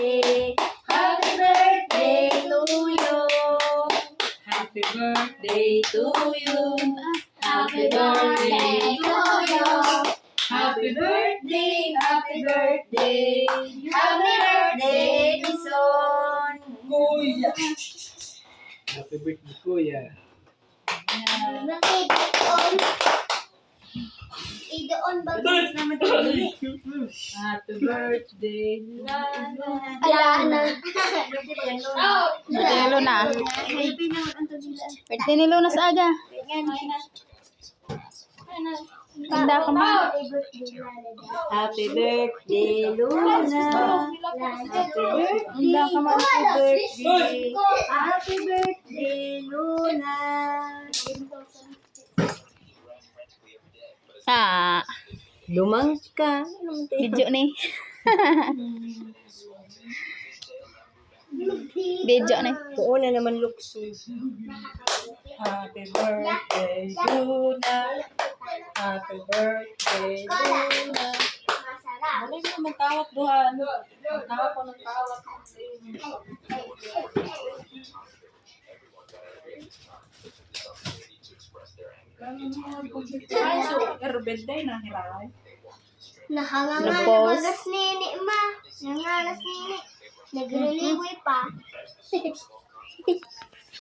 birthday. Happy birthday to you. Happy birthday to you. Happy birthday to you. Happy birthday, happy birthday. Happy birthday, Dison. Kuya. Happy birthday, Kuya. Idoon ba? Happy birthday, Lana. Ala na. Birthday ni Luna. Birthday ni Luna sa aga. Ganda ka ma. Happy birthday, Luna. Happy birthday. Happy birthday, Luna. Ah, Lumang ka. video ni. Video ni. Oo na naman lukso. Happy birthday, Luna. Happy birthday, Luna. Ano yung magkawat duhan? Magkawat ko ng kawat. Ay, so, birthday na hilalay. Nahangangalas nini, ma. Nangalas nini. Nagriligoy pa.